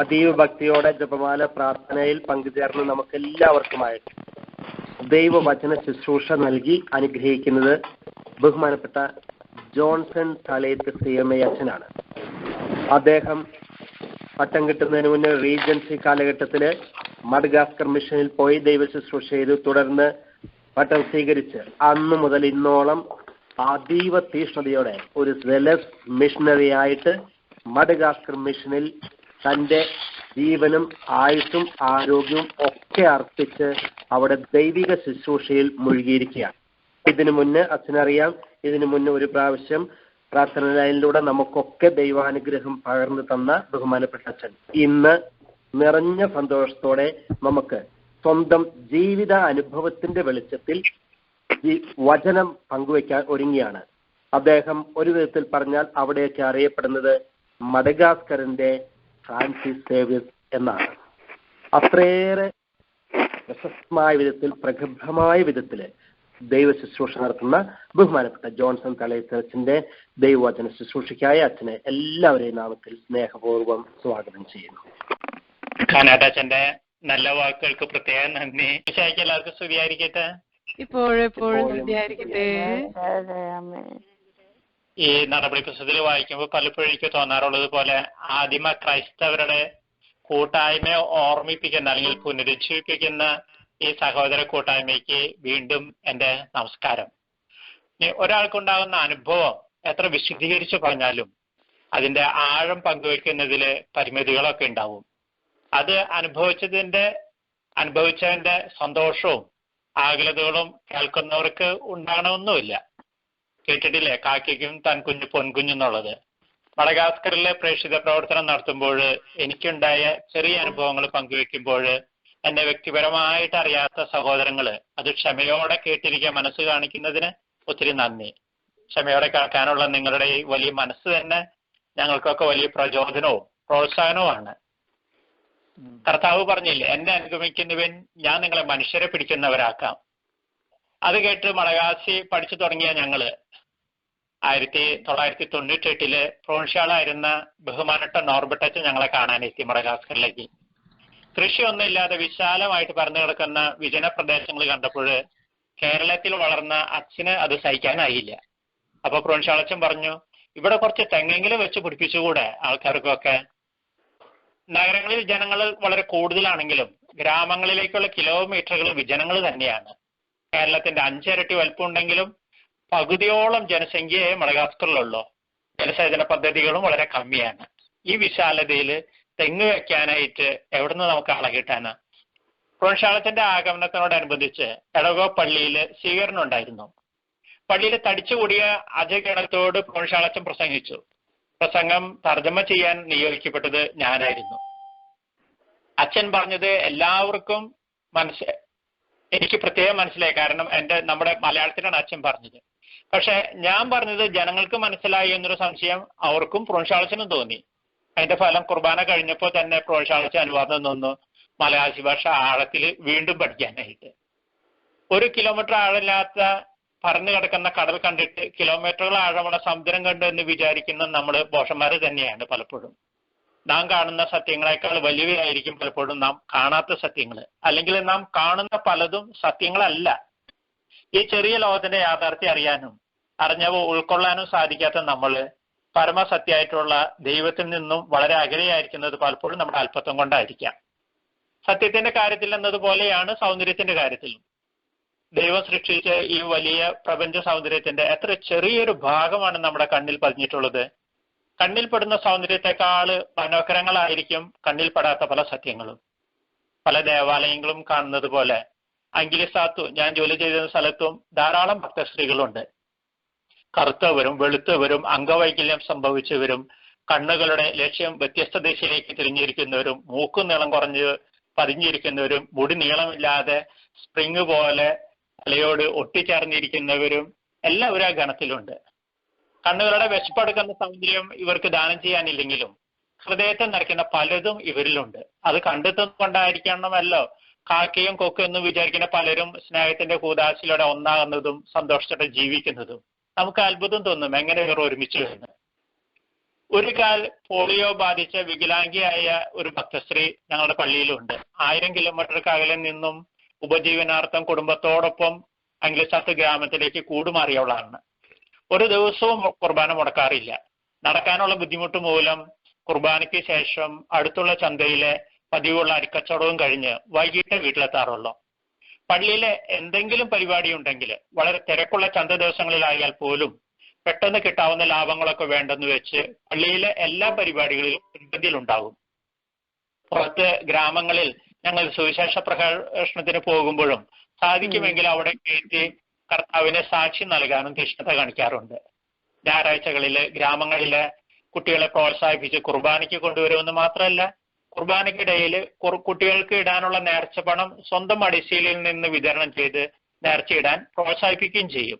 അതീവ ഭക്തിയോടെ ജപമാല പ്രാർത്ഥനയിൽ പങ്കുചേർന്ന് നമുക്ക് എല്ലാവർക്കുമായിട്ട് ദൈവവചന ശുശ്രൂഷ നൽകി അനുഗ്രഹിക്കുന്നത് ബഹുമാനപ്പെട്ട ജോൺസൺ തലയത്ത് CMA അച്ഛനാണ്. അദ്ദേഹം പട്ടം കിട്ടുന്നതിന് മുന്നേ റീജൻസി കാലഘട്ടത്തിൽ മഡഗാസ്കർ മിഷനിൽ പോയി ദൈവ ശുശ്രൂഷ ചെയ്തു. തുടർന്ന് പട്ടം സ്വീകരിച്ച് അന്ന് മുതൽ ഇന്നോളം അതീവ തീഷ്ണതയോടെ ഒരു സെലസ് മിഷണറി ആയിട്ട് മഡഗാസ്കർ മിഷനിൽ തൻ്റെ ജീവനും ആയുസ്സും ആരോഗ്യവും ഒക്കെ അർപ്പിച്ച് അവിടെ ദൈവിക ശുശ്രൂഷയിൽ മുഴുകിയിരിക്കുകയാണ്. ഇതിനു മുന്നേ അച്ഛനറിയാം, ഇതിനു മുന്നേ ഒരു പ്രാവശ്യം പ്രാർത്ഥന ലൈനിലൂടെ നമുക്കൊക്കെ ദൈവാനുഗ്രഹം പകർന്നു തന്ന ബഹുമാനപ്പെട്ട അച്ഛൻ ഇന്ന് നിറഞ്ഞ സന്തോഷത്തോടെ നമുക്ക് സ്വന്തം ജീവിത അനുഭവത്തിന്റെ വെളിച്ചത്തിൽ വചനം പങ്കുവയ്ക്കാൻ ഒരുങ്ങിയാണ്. അദ്ദേഹം ഒരു വിധത്തിൽ പറഞ്ഞാൽ അവിടെയൊക്കെ അറിയപ്പെടുന്നത് മഡഗാസ്കറിന്റെ ഫ്രാൻസിസ് സേവ്യർ എന്നാണ്. അത്രയേറെ പ്രശസ്തമായ വിധത്തിൽ പ്രഗത്ഭമായ വിധത്തില് ദൈവ ശുശ്രൂഷ നടത്തുന്ന ബഹുമാനപ്പെട്ട ജോൺസൺ തലയത്തച്ഛന്റെ ദൈവവചന ശുശ്രൂഷയ്ക്കായി അച്ഛനെ എല്ലാവരെയും നാമത്തിൽ സ്നേഹപൂർവ്വം സ്വാഗതം ചെയ്യുന്നു. കാനാട്ടച്ഛന്റെ നല്ല വാക്കുകൾക്ക് പ്രത്യേകം നന്ദി. എല്ലാവർക്കും സ്തുതിയായിരിക്കട്ടെ. ഈ നടപടി പുസ്തകത്തിൽ വായിക്കുമ്പോൾ പലപ്പോഴും എനിക്ക് തോന്നാറുള്ളത് പോലെ ആദിമ ക്രൈസ്തവരുടെ കൂട്ടായ്മയെ ഓർമ്മിപ്പിക്കുന്ന അല്ലെങ്കിൽ പുനരുജ്ജീവിപ്പിക്കുന്ന ഈ സഹോദര കൂട്ടായ്മയ്ക്ക് വീണ്ടും എൻ്റെ നമസ്കാരം. ഒരാൾക്കുണ്ടാകുന്ന അനുഭവം എത്ര വിശദീകരിച്ച് പറഞ്ഞാലും അതിന്റെ ആഴം പങ്കുവെക്കുന്നതിൽ പരിമിതികളൊക്കെ ഉണ്ടാവും. അത് അനുഭവിച്ചതിന്റെ സന്തോഷവും ആകുലതകളും കേൾക്കുന്നവർക്ക് ഉണ്ടാകണമെന്നുമില്ല. കേട്ടിട്ടില്ലേ കാക്കയ്ക്കും താൻ കുഞ്ഞു പൊൻകുഞ്ഞെന്നുള്ളത്? മഡഗാസ്കറിലെ പ്രേക്ഷിത പ്രവർത്തനം നടത്തുമ്പോൾ എനിക്കുണ്ടായ ചെറിയ അനുഭവങ്ങൾ പങ്കുവെക്കുമ്പോൾ എന്നെ വ്യക്തിപരമായിട്ട് അറിയാത്ത സഹോദരങ്ങൾ അത് ക്ഷമയോടെ കേട്ടിരിക്കാൻ മനസ്സ് കാണിക്കുന്നതിന് ഒത്തിരി നന്ദി. ക്ഷമയോടെ കേൾക്കാനുള്ള നിങ്ങളുടെ ഈ വലിയ മനസ്സ് തന്നെ ഞങ്ങൾക്കൊക്കെ വലിയ പ്രചോദനവും പ്രോത്സാഹനവുമാണ്. കർത്താവ് പറഞ്ഞില്ലേ, എന്നെ അനുഗമിക്കുന്നവൻ ഞാൻ നിങ്ങളെ മനുഷ്യരെ പിടിക്കുന്നവരാക്കാം. അത് കേട്ട് മഡഗാസി പഠിച്ചു തുടങ്ങിയ ഞങ്ങള് 1998 പ്രൊവിൻഷ്യാളായിരുന്ന ബഹുമാനപ്പെട്ട നോർബർട്ടച്ചൻ ഞങ്ങളെ കാണാനെത്തി മഡഗാസ്കറിലേക്ക്. കൃഷിയൊന്നും ഇല്ലാതെ വിശാലമായിട്ട് പരന്നു കിടക്കുന്ന വിജന പ്രദേശങ്ങൾ കണ്ടപ്പോൾ കേരളത്തിൽ വളർന്ന അച്ഛന് അത് സഹിക്കാനായില്ല. അപ്പൊ പ്രൊവിൻഷ്യാളച്ചൻ പറഞ്ഞു, ഇവിടെ കുറച്ച് തെങ്ങെങ്കിലും വെച്ച് പിടിപ്പിച്ചുകൂടെ ആൾക്കാർക്കൊക്കെ? നഗരങ്ങളിൽ ജനങ്ങൾ വളരെ കൂടുതലാണെങ്കിലും ഗ്രാമങ്ങളിലേക്കുള്ള കിലോമീറ്ററുകൾ വിജനങ്ങൾ തന്നെയാണ്. കേരളത്തിന്റെ 5 ഇരട്ടി വലുപ്പമുണ്ടെങ്കിലും പകുതിയോളം ജനസംഖ്യയെ മഡഗാസ്കറിലുള്ളൂ. ജലസേചന പദ്ധതികളും വളരെ കമ്മിയാണ്. ഈ വിശാലതയിൽ തെങ്ങ് വെക്കാനായിട്ട് എവിടുന്ന് നമുക്ക് ആളെ കിട്ടാനാ? പ്രൊവിൻഷ്യാളച്ചന്റെ ആഗമനത്തിനോടനുബന്ധിച്ച് എടവകോ പള്ളിയിൽ സ്വീകരണം ഉണ്ടായിരുന്നു. പള്ളിയിൽ തടിച്ചുകൂടിയ അജഗണത്തോട് പ്രൊവിൻഷ്യാളച്ചൻ പ്രസംഗിച്ചു. പ്രസംഗം തർജ്ജമ ചെയ്യാൻ നിയോഗിക്കപ്പെട്ടത് ഞാനായിരുന്നു. അച്ഛൻ പറഞ്ഞത് എല്ലാവർക്കും എനിക്ക് പ്രത്യേകം മനസ്സിലായി. കാരണം നമ്മുടെ മലയാളത്തിലാണ് അച്ഛൻ പറഞ്ഞത്. പക്ഷെ ഞാൻ പറഞ്ഞത് ജനങ്ങൾക്ക് മനസ്സിലായി എന്നൊരു സംശയം അവർക്കും പ്രൊവിൻഷ്യാളച്ചനും തോന്നി. അതിന്റെ ഫലം കുർബാന കഴിഞ്ഞപ്പോൾ തന്നെ പ്രൊവിൻഷ്യാളച്ചൻ അനുവാദം തന്നു മലയാളി ഭാഷ ആഴത്തിൽ വീണ്ടും പഠിക്കാനായിട്ട്. 1 കിലോമീറ്റർ ആഴമില്ലാത്ത പറന്നു കിടക്കുന്ന കടൽ കണ്ടിട്ട് കിലോമീറ്ററുകൾ ആഴമുള്ള സമുദ്രം കണ്ടു എന്ന് വിചാരിക്കുന്ന നമ്മൾ ബോഷന്മാര് തന്നെയാണ് പലപ്പോഴും. നാം കാണുന്ന സത്യങ്ങളെക്കാൾ വലിയവയായിരിക്കും പലപ്പോഴും നാം കാണാത്ത സത്യങ്ങൾ. അല്ലെങ്കിൽ നാം കാണുന്ന പലതും സത്യങ്ങളല്ല. ഈ ചെറിയ ലോകത്തിന്റെ യാഥാർത്ഥ്യം അറിഞ്ഞവ ഉൾക്കൊള്ളാനും സാധിക്കാത്ത നമ്മള് പരമസത്യമായിട്ടുള്ള ദൈവത്തിൽ നിന്നും വളരെ അകലെയായിരിക്കുന്നത് പലപ്പോഴും നമ്മുടെ അല്പത്വം കൊണ്ടായിരിക്കാം. സത്യത്തിന്റെ കാര്യത്തിൽ എന്നതുപോലെയാണ് സൗന്ദര്യത്തിന്റെ കാര്യത്തിലും. ദൈവം സൃഷ്ടിച്ച ഈ വലിയ പ്രപഞ്ച സൗന്ദര്യത്തിന്റെ എത്ര ചെറിയൊരു ഭാഗമാണ് നമ്മുടെ കണ്ണിൽ പതിഞ്ഞിട്ടുള്ളത്. കണ്ണിൽപ്പെടുന്ന സൗന്ദര്യത്തെക്കാൾ മനോഹരങ്ങളായിരിക്കും കണ്ണിൽപ്പെടാത്ത പല സത്യങ്ങളും. പല ദേവാലയങ്ങളും കാണുന്നത് പോലെ അങ്കിലിസാത്തു ഞാൻ ജോലി ചെയ്ത സ്ഥലത്തും ധാരാളം ഭക്തസ്ത്രീകളുണ്ട്. കറുത്തവരും വെളുത്തവരും അംഗവൈകല്യം സംഭവിച്ചവരും കണ്ണുകളുടെ ലക്ഷ്യം വ്യത്യസ്ത ദിശയിലേക്ക് തിരിഞ്ഞിരിക്കുന്നവരും മൂക്കും നീളം കുറഞ്ഞ് പതിഞ്ഞിരിക്കുന്നവരും മുടി നീളമില്ലാതെ സ്പ്രിങ് പോലെ തലയോട് ഒട്ടിച്ചേർന്നിരിക്കുന്നവരും എല്ലാവരും ആ ഗണത്തിലുണ്ട്. കണ്ണുകളുടെ വിശപ്പെടുക്കുന്ന സൗന്ദര്യം ഇവർക്ക് ദാനം ചെയ്യാനില്ലെങ്കിലും ഹൃദയത്തെ നിറയ്ക്കുന്ന പലതും ഇവരിലുണ്ട്. അത് കണ്ടെത്തുകൊണ്ടായിരിക്കണമല്ലോ കാക്കയും കൊക്കും എന്ന് വിചാരിക്കുന്ന പലരും സ്നേഹത്തിന്റെ കൂദാശയിലൂടെ ഒന്നാകുന്നതും സന്തോഷത്തോടെ ജീവിക്കുന്നതും. നമുക്ക് അത്ഭുതം തോന്നും എങ്ങനെ ഇവർ ഒരുമിച്ച് വരുന്നത്. ഒരു കാൽ പോളിയോ ബാധിച്ച വികലാംഗിയായ ഒരു ഭക്തശ്രീ ഞങ്ങളുടെ പള്ളിയിലുണ്ട്. 1000 കിലോമീറ്റർക്ക് അകലെ നിന്നും ഉപജീവനാർത്ഥം കുടുംബത്തോടൊപ്പം അങ്കിളിസാത്ത് ഗ്രാമത്തിലേക്ക് കൂടുമാറിയവളാണ്. ഒരു ദിവസവും കുർബാന മുടക്കാറില്ല. നടക്കാനുള്ള ബുദ്ധിമുട്ട് മൂലം കുർബാനയ്ക്ക് ശേഷം അടുത്തുള്ള ചന്തയിലെ പതിവുള്ള അരിക്കച്ചവടവും കഴിഞ്ഞ് വൈകിട്ട് വീട്ടിലെത്താറുള്ളൂ. പള്ളിയിലെ എന്തെങ്കിലും പരിപാടി ഉണ്ടെങ്കിൽ, വളരെ തിരക്കുള്ള ചന്ത ദിവസങ്ങളിലായാൽ പോലും പെട്ടെന്ന് കിട്ടാവുന്ന ലാഭങ്ങളൊക്കെ വേണ്ടെന്ന് വെച്ച് പള്ളിയിലെ എല്ലാ പരിപാടികളിലും മുൻപന്തിയിലുണ്ടാകും. പുറത്ത് ഗ്രാമങ്ങളിൽ ഞങ്ങൾ സുവിശേഷ പ്രഭാഷണത്തിന് പോകുമ്പോഴും സാധിക്കുമെങ്കിൽ അവിടെ കയറ്റി കർത്താവിനെ സാക്ഷി നൽകാനും തീഷ്ണത കാണിക്കാറുണ്ട്. ഞായറാഴ്ചകളിൽ ഗ്രാമങ്ങളിലെ കുട്ടികളെ പ്രോത്സാഹിപ്പിച്ച് കുർബാനയ്ക്ക് കൊണ്ടുവരുമെന്ന് മാത്രമല്ല, കുർബാനയ്ക്കിടയിൽ കുട്ടികൾക്ക് ഇടാനുള്ള നേർച്ച പണം സ്വന്തം അടിശീലിൽ നിന്ന് വിതരണം ചെയ്ത് നേർച്ചയിടാൻ പ്രോത്സാഹിപ്പിക്കുകയും ചെയ്യും.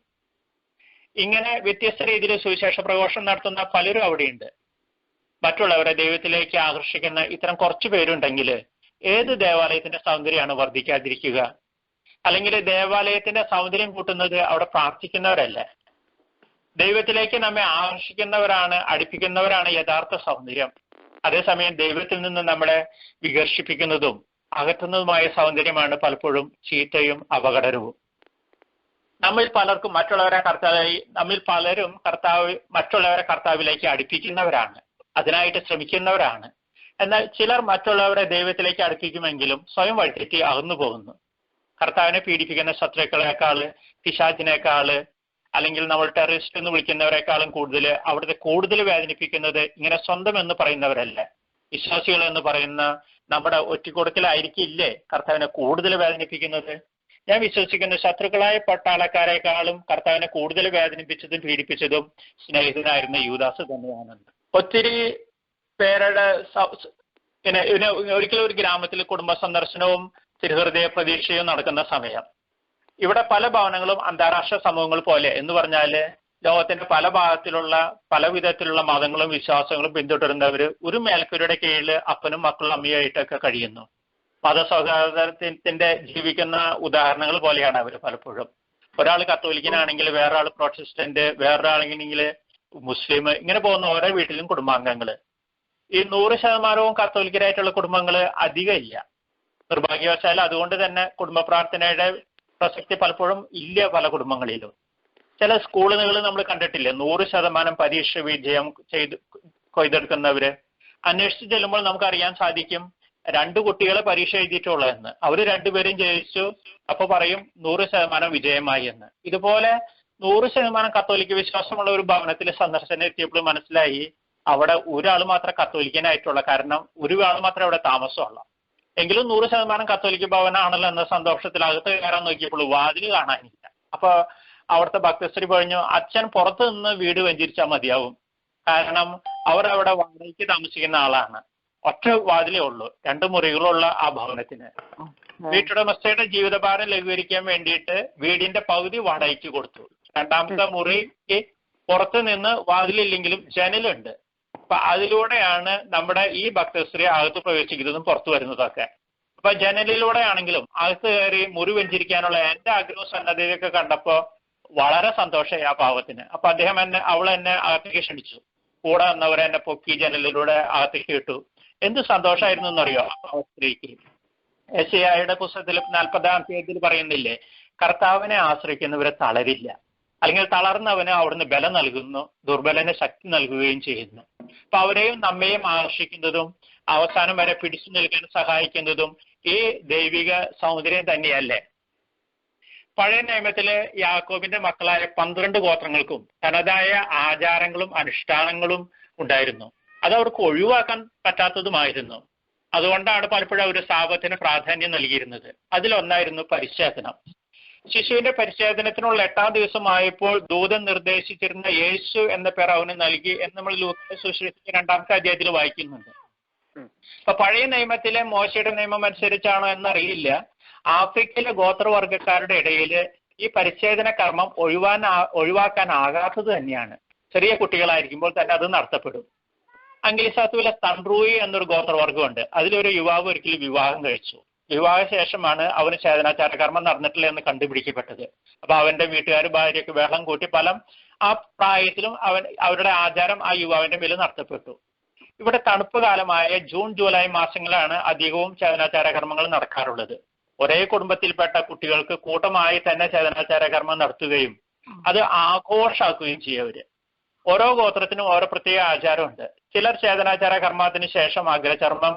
ഇങ്ങനെ വ്യത്യസ്ത രീതിയിൽ സുവിശേഷ പ്രഘോഷണം നടത്തുന്ന പലരും അവിടെയുണ്ട്. മറ്റുള്ളവരെ ദൈവത്തിലേക്ക് ആകർഷിക്കുന്ന ഇത്തരം കുറച്ചു പേരുണ്ടെങ്കിൽ ഏത് ദേവാലയത്തിന്റെ സൗന്ദര്യമാണ് വർദ്ധിക്കാതിരിക്കുക? അല്ലെങ്കിൽ ദേവാലയത്തിന്റെ സൗന്ദര്യം കൂട്ടുന്നത് അവിടെ പ്രാർത്ഥിക്കുന്നവരല്ല. ദൈവത്തിലേക്ക് നമ്മെ ആകർഷിക്കുന്നവരാണ്, അടുപ്പിക്കുന്നവരാണ് യഥാർത്ഥ സൗന്ദര്യം. അതേസമയം ദൈവത്തിൽ നിന്ന് നമ്മളെ വികർഷിപ്പിക്കുന്നതും അകറ്റുന്നതുമായ സൗന്ദര്യമാണ് പലപ്പോഴും ചീത്തയും അപകടകരവും. നമ്മിൽ പലരും മറ്റുള്ളവരെ കർത്താവിലേക്ക് അടുപ്പിക്കുന്നവരാണ്, അതിനായിട്ട് ശ്രമിക്കുന്നവരാണ്. എന്നാൽ ചിലർ മറ്റുള്ളവരെ ദൈവത്തിലേക്ക് അടുപ്പിക്കുമെങ്കിലും സ്വയം വഴിതെറ്റി അകന്നു പോകുന്നു. കർത്താവിനെ പീഡിപ്പിക്കുന്ന ശത്രുക്കളെക്കാള്, പിശാചിനേക്കാള്, അല്ലെങ്കിൽ നമ്മൾ ടെററിസ്റ്റ് എന്ന് വിളിക്കുന്നവരെക്കാളും കൂടുതൽ വേദനിപ്പിക്കുന്നത് ഇങ്ങനെ സ്വന്തം എന്ന് പറയുന്നവരല്ല, വിശ്വാസികൾ എന്ന് പറയുന്ന നമ്മുടെ ഒറ്റിക്കൊടുക്കലായിരിക്കില്ലേ കർത്താവിനെ കൂടുതൽ വേദനിപ്പിക്കുന്നത്? ഞാൻ വിശ്വസിക്കുന്ന ശത്രുക്കളായ പട്ടാളക്കാരെക്കാളും കർത്താവിനെ കൂടുതൽ വേദനിപ്പിച്ചതും പീഡിപ്പിച്ചതും സ്നേഹിതനായിരുന്ന യൂദാസ് തന്നെയാണെന്ന്. ഒത്തിരി പേരുടെ ഒരിക്കലും ഒരു ഗ്രാമത്തിൽ കുടുംബ സന്ദർശനവും തിരുഹൃദയ പ്രതീക്ഷയും നടക്കുന്ന സമയം ഇവിടെ പല ഭവനങ്ങളും അന്താരാഷ്ട്ര സമൂഹങ്ങൾ പോലെ എന്ന് പറഞ്ഞാല് ലോകത്തിന്റെ പല ഭാഗത്തിലുള്ള പല വിധത്തിലുള്ള മതങ്ങളും വിശ്വാസങ്ങളും പിന്തുടരുന്നവര് ഒരു മേൽക്കൂരയുടെ കീഴിൽ അപ്പനും മക്കളും അമ്മയായിട്ടൊക്കെ കഴിയുന്നു. മതസൗഹാർദ്ദത്തിന്റെ ജീവിക്കുന്ന ഉദാഹരണങ്ങൾ പോലെയാണ് അവർ പലപ്പോഴും. ഒരാൾ കത്തോലിക്കനാണെങ്കിൽ വേറൊരാൾ പ്രൊട്ടസ്റ്റന്റ്, വേറൊരാളെങ്കിൽ മുസ്ലിം, ഇങ്ങനെ പോകുന്ന ഓരോ വീട്ടിലും കുടുംബാംഗങ്ങള്. ഈ 100% കത്തോലിക്കരായിട്ടുള്ള കുടുംബങ്ങൾ അധികം ഇല്ല. നിർഭാഗ്യവശാൽ അതുകൊണ്ട് തന്നെ കുടുംബ പ്രാർത്ഥനയുടെ പ്രസക്തി പലപ്പോഴും ഇല്ല പല കുടുംബങ്ങളിലും. ചില സ്കൂളുകൾ നമ്മൾ കണ്ടിട്ടില്ലേ 100% പരീക്ഷ വിജയം കൊയ്തെടുക്കുന്നവര്. അന്വേഷിച്ച് ചെല്ലുമ്പോൾ നമുക്കറിയാൻ സാധിക്കും 2 കുട്ടികളെ പരീക്ഷ എഴുതിയിട്ടുള്ളൂ എന്ന്. അവര് 2 പേരും ജയിച്ചു, അപ്പൊ പറയും 100% വിജയമായി എന്ന്. ഇതുപോലെ 100% കത്തോലിക്ക വിശ്വാസമുള്ള ഒരു ഭവനത്തിൽ സന്ദർശനം എത്തിയപ്പോൾ മനസ്സിലായി അവിടെ ഒരാൾ മാത്രം കത്തോലിക്കനായിട്ടുള്ള, കാരണം ഒരാൾ മാത്രമേ അവിടെ താമസമുള്ള. എങ്കിലും 100% കത്തോലിക്ക ഭവനാണല്ലോ എന്ന സന്തോഷത്തിൽ അകത്ത് കയറാൻ നോക്കിയപ്പോൾ വാതിൽ കാണാനില്ല. അപ്പൊ അവിടുത്തെ ഭക്തശ്രീ പറഞ്ഞു, അച്ഛൻ പുറത്ത് നിന്ന് വീട് വെഞ്ചരിച്ചാൽ മതിയാവും, കാരണം അവർ അവിടെ വാടകയ്ക്ക് താമസിക്കുന്ന ആളാണ്. ഒറ്റ വാതിലേ ഉള്ളൂ, 2 മുറികളുള്ള ആ ഭവനത്തിന്. വീട്ടുടമസ്ഥയുടെ ജീവിതഭാരം ലഘൂകരിക്കാൻ വേണ്ടിയിട്ട് വീടിന്റെ പകുതി വാടകയ്ക്ക് കൊടുത്തു. 2ാമത്തെ മുറിക്ക് പുറത്ത് നിന്ന് വാതിലില്ലെങ്കിലും ജനലുണ്ട്. അപ്പൊ അതിലൂടെയാണ് നമ്മുടെ ഈ ഭക്തശ്രീ അകത്ത് പ്രവേശിക്കുന്നതും പുറത്തു വരുന്നതൊക്കെ. അപ്പൊ ജനലിലൂടെ ആണെങ്കിലും അകത്ത് കയറി മുറി വെഞ്ചരിക്കാനുള്ള എന്റെ ആഗ്രഹവും സന്നദ്ധതയൊക്കെ കണ്ടപ്പോ വളരെ സന്തോഷമായി ആ പാവത്തിന്. അപ്പൊ അദ്ദേഹം അവൾ എന്നെ അകത്തേക്ക് ക്ഷണിച്ചു. കൂടെ വന്നവരെ എന്നെ പൊക്കി ജനലിലൂടെ അകത്തേക്ക് ഇട്ടു. എന്ത് സന്തോഷമായിരുന്നു എന്നറിയോ ആ സ്ത്രീക്ക്. യെശയ്യായുടെ പുസ്തകത്തിൽ 40-ാം അധ്യായത്തിൽ പറയുന്നില്ലേ, കർത്താവിനെ ആശ്രയിക്കുന്നവരെ തളരില്ല, അല്ലെങ്കിൽ തളർന്നവന് അവിടുന്ന് ബലം നൽകുന്നു, ദുർബലന് ശക്തി നൽകുകയും ചെയ്യുന്നു. അപ്പൊ അവരെയും നമ്മയും ആകർഷിക്കുന്നതും അവസാനം വരെ പിടിച്ചു നിൽക്കാൻ സഹായിക്കുന്നതും ഈ ദൈവിക സൗന്ദര്യം തന്നെയല്ലേ. പഴയ നിയമത്തിലെ യാക്കോബിന്റെ മക്കളായ 12 ഗോത്രങ്ങൾക്കും തനതായ ആചാരങ്ങളും അനുഷ്ഠാനങ്ങളും ഉണ്ടായിരുന്നു. അത് അവർക്ക് ഒഴിവാക്കാൻ പറ്റാത്തതുമായിരുന്നു. അതുകൊണ്ടാണ് പലപ്പോഴും അവർ സാബത്തിന് പ്രാധാന്യം നൽകിയിരുന്നത്. അതിലൊന്നായിരുന്നു പരിച്ഛേദനം. ശിശുവിന്റെ പരിച്ഛേദനത്തിനുള്ള 8-ാം ദിവസമായപ്പോൾ ദൂതൻ നിർദ്ദേശിച്ചിരുന്ന യേശു എന്ന പേർ അവന് നൽകി എന്ന് നമ്മൾ ലൂക്കാ സുവിശേഷം 2-ാമത്തെ അധ്യായത്തിൽ വായിക്കുന്നുണ്ട്. അപ്പൊ പഴയ നിയമത്തിലെ മോശയുടെ നിയമം അനുസരിച്ചാണോ എന്നറിയില്ല, ആഫ്രിക്കയിലെ ഗോത്രവർഗക്കാരുടെ ഇടയിൽ ഈ പരിച്ഛേദന കർമ്മം ഒഴിവാക്കാനാകാത്തത് തന്നെയാണ്. ചെറിയ കുട്ടികളായിരിക്കുമ്പോൾ തന്നെ അത് നടത്തപ്പെടും. അങ്കിലിസാത്തുവിലെ തൺറൂയി എന്നൊരു ഗോത്രവർഗമുണ്ട്. അതിലൊരു യുവാവ് ഒരിക്കലും വിവാഹം കഴിച്ചു. വിവാഹശേഷമാണ് അവന് ഛേദനാചാര കർമ്മം നടന്നിട്ടില്ല എന്ന് കണ്ടുപിടിക്കപ്പെട്ടത്. അപ്പൊ അവന്റെ വീട്ടുകാർ ഭാര്യയ്ക്ക് വെള്ളം കൂട്ടി ആ പ്രായത്തിലും അവരുടെ ആചാരം ആ യുവാവിന്റെ മേൽ നടത്തപ്പെട്ടു. ഇവിടെ തണുപ്പ് കാലമായ ജൂൺ ജൂലൈ മാസങ്ങളാണ് അധികവും ചേതനാചാര കർമ്മങ്ങൾ നടക്കാറുള്ളത്. ഒരേ കുടുംബത്തിൽപ്പെട്ട കുട്ടികൾക്ക് കൂട്ടമായി തന്നെ ചേതനാചാര കർമ്മം നടത്തുകയും അത് ആഘോഷാക്കുകയും ചെയ്യവര്. ഓരോ ഗോത്രത്തിനും ഓരോ പ്രത്യേക ആചാരമുണ്ട്. ചിലർ ചേതനാചാര കർമ്മത്തിന് ശേഷം അഗ്രചർമ്മം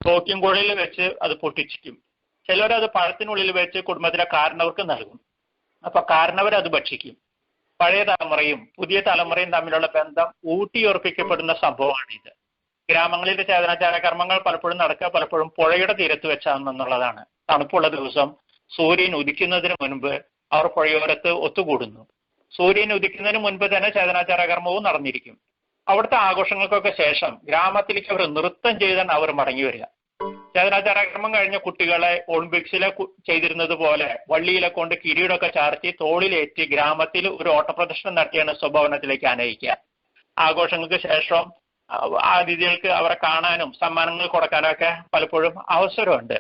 തോക്കിൻകുഴലിൽ വെച്ച് അത് പൊട്ടിച്ചിരിക്കും. ചിലർ അത് പഴത്തിനുള്ളിൽ വെച്ച് കുടുംബത്തിലെ കാരണവർക്ക് നൽകും. അപ്പൊ കാരണവർ അത് ഭക്ഷിക്കും. പഴയ തലമുറയും പുതിയ തലമുറയും തമ്മിലുള്ള ബന്ധം ഊട്ടിയുറപ്പിക്കപ്പെടുന്ന സംഭവമാണിത്. ഗ്രാമങ്ങളിലെ ചേതനാചാര കർമ്മങ്ങൾ പലപ്പോഴും നടക്കുക പലപ്പോഴും പുഴയുടെ തീരത്ത് വെച്ചാണെന്നുള്ളതാണ്. തണുപ്പുള്ള ദിവസം സൂര്യൻ ഉദിക്കുന്നതിന് മുൻപ് അവർ പുഴയോരത്ത് ഒത്തുകൂടുന്നു. സൂര്യൻ ഉദിക്കുന്നതിന് മുൻപ് തന്നെ ചേതനാചാര കർമ്മവും നടന്നിരിക്കും. അവിടുത്തെ ആഘോഷങ്ങൾക്കൊക്കെ ശേഷം ഗ്രാമത്തിലേക്ക് അവർ നൃത്തം ചെയ്താണ് അവർ മടങ്ങി വരിക. ചേതനാചാര കർമ്മം കഴിഞ്ഞ കുട്ടികളെ ഒളിമ്പിക്സിലെ ചെയ്തിരുന്നത് പോലെ വള്ളിയിലെ കൊണ്ട് കിരീടമൊക്കെ ചാർത്തി തോളിലേറ്റി ഗ്രാമത്തിൽ ഒരു ഓട്ടപ്രദർശനം നടത്തിയാണ് സ്വഭവനത്തിലേക്ക് ആനയിക്കുക. ആഘോഷങ്ങൾക്ക് ശേഷം അതിഥികൾക്ക് അവരെ കാണാനും സമ്മാനങ്ങൾ കൊടുക്കാനും ഒക്കെ പലപ്പോഴും അവസരമുണ്ട്.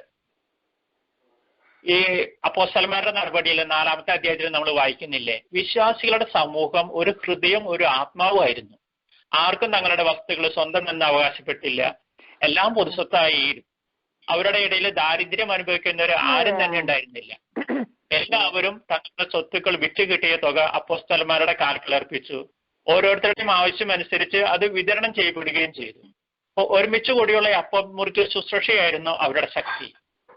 ഈ അപ്പോസ്തലന്മാരുടെ നടപടിയിൽ 4-ാമത്തെ അധ്യായത്തിൽ നമ്മൾ വായിക്കുന്നില്ലേ, വിശ്വാസികളുടെ സമൂഹം ഒരു ഹൃദയം ഒരു ആത്മാവായിരുന്നു. ആർക്കും തങ്ങളുടെ വസ്തുക്കൾ സ്വന്തം എന്ന് അവകാശപ്പെട്ടില്ല, എല്ലാം പൊതുസ്വത്തായി. അവരുടെ ഇടയിൽ ദാരിദ്ര്യം അനുഭവിക്കുന്നവർ ആരും തന്നെ ഉണ്ടായിരുന്നില്ല. എല്ലാവരും തങ്ങളുടെ സ്വത്തുക്കൾ വിറ്റ് കിട്ടിയ തുക അപ്പോസ്തലന്മാരുടെ കാൽക്കൽ അർപ്പിച്ചു. ഓരോരുത്തരുടെയും ആവശ്യമനുസരിച്ച് അത് വിതരണം ചെയ്യപ്പെടുകയും ചെയ്തു. അപ്പോൾ ഒരുമിച്ച് കൂടിയുള്ള അപ്പം മുറിച്ച് ശുശ്രൂഷയായിരുന്നു അവരുടെ ശക്തി.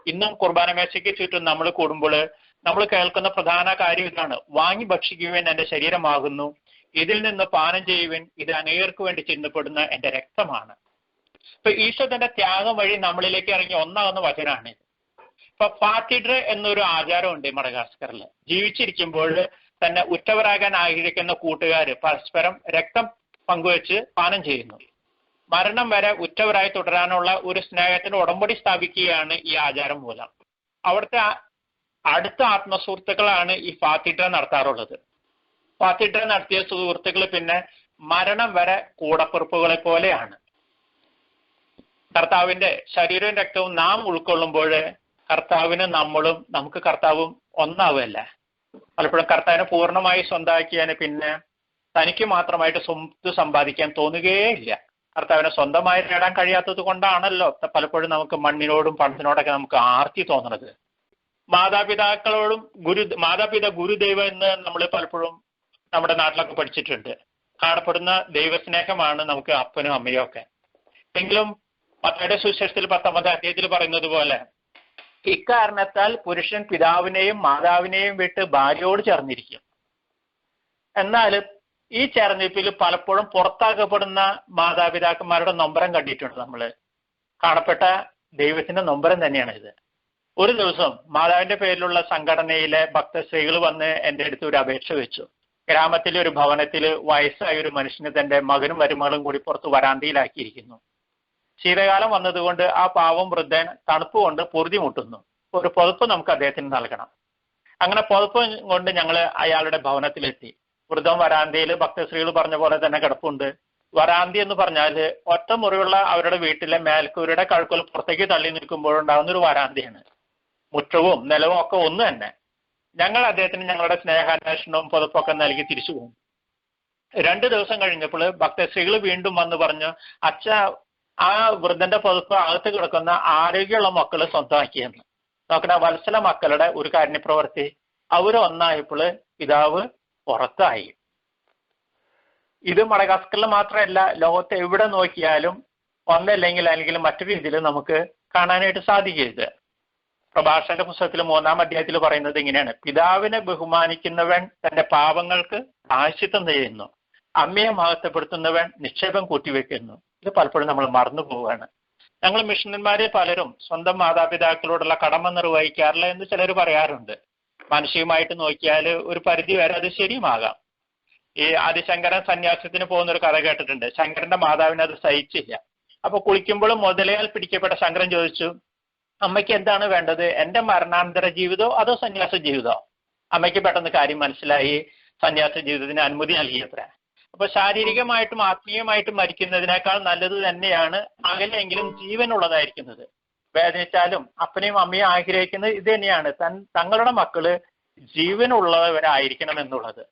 ഇന്നും കുർബാന മേശയ്ക്ക് ചുറ്റും നമ്മൾ കൂടുമ്പോൾ നമ്മൾ കേൾക്കുന്ന പ്രധാന കാര്യം ഇതാണ്: വാങ്ങി ഭക്ഷിക്കുവാൻ എന്റെ ശരീരമാകുന്നു, ഇതിൽ നിന്ന് പാനം ചെയ്യുവാൻ, ഇത് അനേകർക്ക് വേണ്ടി ചിന്തപ്പെടുന്ന എന്റെ രക്തമാണ്. ഇപ്പൊ ഈശോ തന്റെ ത്യാഗം വഴി നമ്മളിലേക്ക് ഇറങ്ങിയ ഒന്നാകുന്ന വചനാണ്. ഇപ്പൊ ഫാത്തിഡ്രെ എന്നൊരു ആചാരമുണ്ട് മഡഗാസ്കറിൽ. ജീവിച്ചിരിക്കുമ്പോൾ തന്നെ ഉറ്റവരാകാൻ ആഗ്രഹിക്കുന്ന കൂട്ടുകാർ പരസ്പരം രക്തം പങ്കുവെച്ച് പാനം ചെയ്യുന്നു. മരണം വരെ ഉറ്റവരായി തുടരാനുള്ള ഒരു സ്നേഹത്തിന് ഉടമ്പടി സ്ഥാപിക്കുകയാണ് ഈ ആചാരം മൂലം. അവിടുത്തെ അടുത്ത ആത്മസുഹൃത്തുക്കളാണ് ഈ ഫാത്തിഡ്രെ നടത്താറുള്ളത്. ഫാത്തിഡ്രെ നടത്തിയ സുഹൃത്തുക്കൾ പിന്നെ മരണം വരെ കൂടപ്പിറപ്പുകളെ പോലെയാണ്. കർത്താവിന്റെ ശരീരവും രക്തവും നാം ഉൾക്കൊള്ളുമ്പോൾ കർത്താവിന് നമ്മളും നമുക്ക് കർത്താവും ഒന്നാവുമല്ലേ. പലപ്പോഴും കർത്താവിനെ പൂർണ്ണമായി സ്വന്തമാക്കിയാൽ പിന്നെ തനിക്ക് മാത്രമായിട്ട് സ്വത്ത് സമ്പാദിക്കാൻ തോന്നുകയേ ഇല്ല. കർത്താവിനെ സ്വന്തമായി നേടാൻ കഴിയാത്തത് കൊണ്ടാണല്ലോ പലപ്പോഴും നമുക്ക് മണ്ണിനോടും പണത്തിനോടൊക്കെ നമുക്ക് ആർത്തി തോന്നുന്നത്. മാതാപിതാക്കളോടും ഗുരുദൈവം എന്ന് നമ്മൾ പലപ്പോഴും നമ്മുടെ നാട്ടിലൊക്കെ പഠിച്ചിട്ടുണ്ട്. കാണപ്പെടുന്ന ദൈവസ്നേഹമാണ് നമുക്ക് അപ്പനും അമ്മയും ഒക്കെ. എങ്കിലും മത്തായിയുടെ സുവിശേഷത്തിൽ 10-ാമത്തെ അധ്യായത്തിൽ പറയുന്നത് പോലെ ഇക്കാരണത്താൽ പുരുഷൻ പിതാവിനെയും മാതാവിനെയും വിട്ട് ഭാര്യയോട് ചേർന്നിരിക്കും. എന്നാൽ ഈ ചേർന്നിപ്പിൽ പലപ്പോഴും പുറത്താക്കപ്പെടുന്ന മാതാപിതാക്കന്മാരുടെ നൊമ്പരം കണ്ടിട്ടുണ്ട് നമ്മൾ. കാണപ്പെട്ട ദൈവത്തിന്റെ നൊമ്പരം തന്നെയാണ് ഇത്. ഒരു ദിവസം മാതാവിന്റെ പേരിലുള്ള സംഘടനയിലെ ഭക്തസ്ത്രീകൾ വന്ന് എൻ്റെ അടുത്ത് ഒരു അപേക്ഷ വെച്ചു. ഗ്രാമത്തിലെ ഒരു ഭവനത്തിൽ വയസ്സായ ഒരു മനുഷ്യന് തന്റെ മകനും മരുമകളും കൂടി പുറത്ത് വരാന്തയിലാക്കിയിരിക്കുന്നു. ശീതകാലം വന്നതുകൊണ്ട് ആ പാവം വൃദ്ധൻ തണുപ്പ് കൊണ്ട് പൊറുതി മുട്ടുന്നു. ഒരു പുതപ്പ് നമുക്ക് അദ്ദേഹത്തിന് നൽകണം. അങ്ങനെ പുതപ്പ് കൊണ്ട് ഞങ്ങൾ അയാളുടെ ഭവനത്തിലെത്തി. വൃദ്ധം വരാന്തയിൽ ഭക്തശ്രീകൾ പറഞ്ഞ പോലെ തന്നെ കിടപ്പുണ്ട്. വരാന്തി എന്ന് പറഞ്ഞാൽ ഒറ്റ മുറിയുള്ള അവരുടെ വീട്ടിലെ മേൽക്കൂരയുടെ കഴുക്കൽ പുറത്തേക്ക് തള്ളി നിൽക്കുമ്പോഴുണ്ടാകുന്ന ഒരു വരാന്തിയാണ്. മുറ്റവും നിലവും ഒക്കെ ഒന്ന് തന്നെ. ഞങ്ങൾ അദ്ദേഹത്തിന് ഞങ്ങളുടെ സ്നേഹാന്വേഷണവും പുതപ്പൊക്കെ നൽകി തിരിച്ചു പോകും. 2 ദിവസം കഴിഞ്ഞപ്പോൾ ഭക്തശ്രീകൾ വീണ്ടും വന്ന് പറഞ്ഞു, അച്ഛ, ആ വൃദ്ധന്റെ പുതപ്പ് അകത്ത് കിടക്കുന്ന ആരോഗ്യമുള്ള മക്കള് സ്വന്തമാക്കിയെന്ന്. നോക്കണ വത്സല മക്കളുടെ ഒരു കാരുണ്യപ്രവൃത്തി. അവര് ഒന്നായപ്പോൾ പിതാവ് പുറത്തായി. ഇത് മഡഗാസ്കറിൽ മാത്രമല്ല, ലോകത്ത് എവിടെ നോക്കിയാലും അല്ലെങ്കിൽ മറ്റൊരു രീതിയിൽ നമുക്ക് കാണാനായിട്ട് സാധിക്കരുത്. പ്രഭാഷണന്റെ പുസ്തകത്തിൽ 3-ാം അധ്യായത്തിൽ പറയുന്നത് ഇങ്ങനെയാണ്: പിതാവിനെ ബഹുമാനിക്കുന്നവൻ തന്റെ പാപങ്ങൾക്ക് പ്രായശ്ചിത്തം ചെയ്യുന്നു, അമ്മയെ മഹത്വപ്പെടുത്തുന്നവൻ നിക്ഷേപം കൂട്ടിവെക്കുന്നു. ഇത് പലപ്പോഴും നമ്മൾ മറന്നു പോവുകയാണ്. ഞങ്ങൾ മിഷണന്മാരെ പലരും സ്വന്തം മാതാപിതാക്കളോടുള്ള കടമ നിർവഹിക്കാറില്ല എന്ന് ചിലർ പറയാറുണ്ട്. മാനസികമായിട്ട് നോക്കിയാൽ ഒരു പരിധി വരെ അത് ശരിയുമാകാം. ഈ ആദിശങ്കരൻ സന്യാസത്തിന് പോകുന്ന ഒരു കഥ കേട്ടിട്ടുണ്ട്. ശങ്കരന്റെ മാതാവിനെ അത് സഹിച്ചില്ല. അപ്പൊ കുളിക്കുമ്പോൾ മുതലയാൽ പിടിക്കപ്പെട്ട ശങ്കരൻ ചോദിച്ചു, അമ്മയ്ക്ക് എന്താണ് വേണ്ടത്, എന്റെ മരണാനന്തര ജീവിതമോ അതോ സന്യാസ ജീവിതമോ? അമ്മയ്ക്ക് പെട്ടെന്ന് കാര്യം മനസ്സിലായി, സന്യാസ ജീവിതത്തിന് അനുമതി നൽകിയത്ര. അപ്പൊ ശാരീരികമായിട്ടും ആത്മീയമായിട്ടും മരിക്കുന്നതിനേക്കാൾ നല്ലത് തന്നെയാണ് അകലെയെങ്കിലും ജീവനുള്ളതായിരിക്കുന്നത്. വേദനിച്ചാലും അപ്പനെയും അമ്മയും ആഗ്രഹിക്കുന്നത് ഇത് തന്നെയാണ്, തങ്ങളുടെ മക്കള് ജീവനുള്ളവരായിരിക്കണം എന്നുള്ളത്.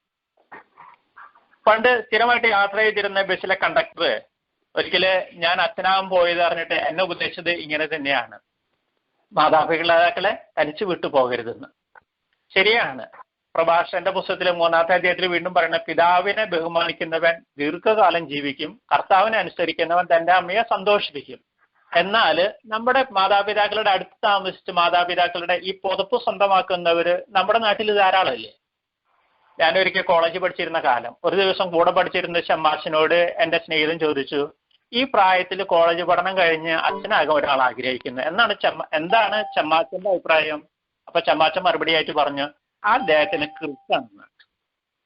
പണ്ട് സ്ഥിരമായിട്ട് യാത്ര ചെയ്തിരുന്ന ബസ്സിലെ കണ്ടക്ടർ ഒരിക്കല് ഞാൻ അച്ഛനാകാൻ പോയത് അറിഞ്ഞിട്ട് എന്നെ ഉപദേശിച്ചത് ഇങ്ങനെ തന്നെയാണ്: മാതാപിതാക്കളെ തനിച്ച് വിട്ടു പോകരുതെന്ന്. ശരിയാണ്. പ്രഭാഷകന്റെ പുസ്തകത്തിലെ 3-ാമത്തെ അധ്യായത്തിൽ വീണ്ടും പറയുന്ന, പിതാവിനെ ബഹുമാനിക്കുന്നവൻ ദീർഘകാലം ജീവിക്കും, കർത്താവിനെ അനുസരിക്കുന്നവൻ തന്റെ അമ്മയെ സന്തോഷിപ്പിക്കും. എന്നാൽ നമ്മുടെ മാതാപിതാക്കളുടെ അടുത്ത് താമസിച്ച് മാതാപിതാക്കളുടെ ഈ പുതപ്പ് സ്വന്തമാക്കുന്നവര് നമ്മുടെ നാട്ടിൽ ധാരാളമല്ലേ? ഞാനൊരിക്കൽ കോളേജിൽ പഠിച്ചിരുന്ന കാലം, ഒരു ദിവസം കൂടെ പഠിച്ചിരുന്ന ചമ്മാച്ചനോട് എന്റെ സ്നേഹിതൻ ചോദിച്ചു, ഈ പ്രായത്തിൽ കോളേജ് പഠനം കഴിഞ്ഞ് അച്ഛനാകാൻ ഒരാൾ ആഗ്രഹിക്കുന്നത് എന്താണ് ചമ്മാച്ചന്റെ അഭിപ്രായം? അപ്പൊ ചമ്മാച്ചൻ മറുപടിയായിട്ട് പറഞ്ഞു, ആ അദ്ദേഹത്തിന് കിർക്കാണെന്ന്.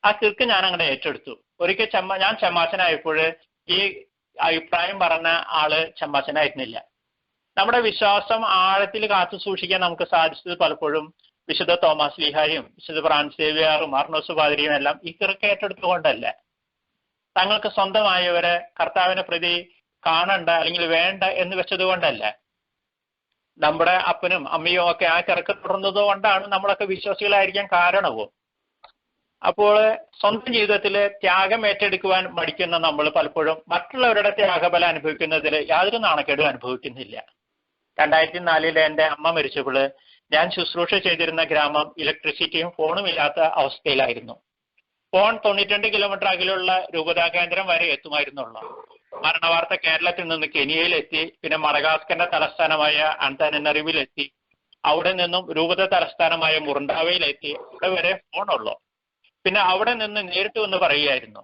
ആ കിർക്ക് ഞാൻ അങ്ങനെ ഏറ്റെടുത്തു. ഒരിക്കൽ ഞാൻ ചമ്മാച്ചനായപ്പോൾ ഈ അഭിപ്രായം പറഞ്ഞ ആള് ചമ്മാച്ചനായിരുന്നില്ല. നമ്മുടെ വിശ്വാസം ആഴത്തിൽ കാത്തു സൂക്ഷിക്കാൻ നമുക്ക് സാധിച്ചത് പലപ്പോഴും വിശുദ്ധ തോമസ് ലീഹായും വിശുദ്ധ ഫ്രാൻസിസ് സേവ്യറും അർണോസ് പാതിരിയും എല്ലാം ഈ കിർക്ക് ഏറ്റെടുത്തുകൊണ്ടല്ല. തങ്ങൾക്ക് സ്വന്തമായവരെ കർത്താവിനെ പ്രതി കാണണ്ട അല്ലെങ്കിൽ വേണ്ട എന്ന് വെച്ചത് കൊണ്ടല്ല. നമ്മുടെ അപ്പനും അമ്മയും ഒക്കെ ആ കിറക്ക് തുടർന്നത് കൊണ്ടാണ് നമ്മളൊക്കെ വിശ്വാസികളായിരിക്കാൻ കാരണവും. അപ്പോൾ സ്വന്തം ജീവിതത്തിൽ ത്യാഗം ഏറ്റെടുക്കുവാൻ മടിക്കുന്ന നമ്മൾ പലപ്പോഴും മറ്റുള്ളവരുടെ ത്യാഗബലം അനുഭവിക്കുന്നതിൽ യാതൊരു നാണക്കേടും അനുഭവിക്കുന്നില്ല. 2004 എൻ്റെ അമ്മ മരിച്ചപ്പോൾ ഞാൻ ശുശ്രൂഷ ചെയ്തിരുന്ന ഗ്രാമം ഇലക്ട്രിസിറ്റിയും ഫോണും ഇല്ലാത്ത അവസ്ഥയിലായിരുന്നു. ഫോൺ 92 കിലോമീറ്റർ അകലുള്ള രൂപതാ കേന്ദ്രം വരെ എത്തുമായിരുന്നുള്ളൂ. മരണവാർത്ത കേരളത്തിൽ നിന്ന് കെനിയയിലെത്തി, പിന്നെ മഡഗാസ്കറിന്റെ തലസ്ഥാനമായ അന്താനറിവിലെത്തി, അവിടെ നിന്നും രൂപത തലസ്ഥാനമായ മുറണ്ടാവയിലെത്തി. ഇവിടെ വരെ ഫോണുള്ളൂ. പിന്നെ അവിടെ നിന്ന് നേരിട്ട് വന്ന് പറയുകയായിരുന്നു.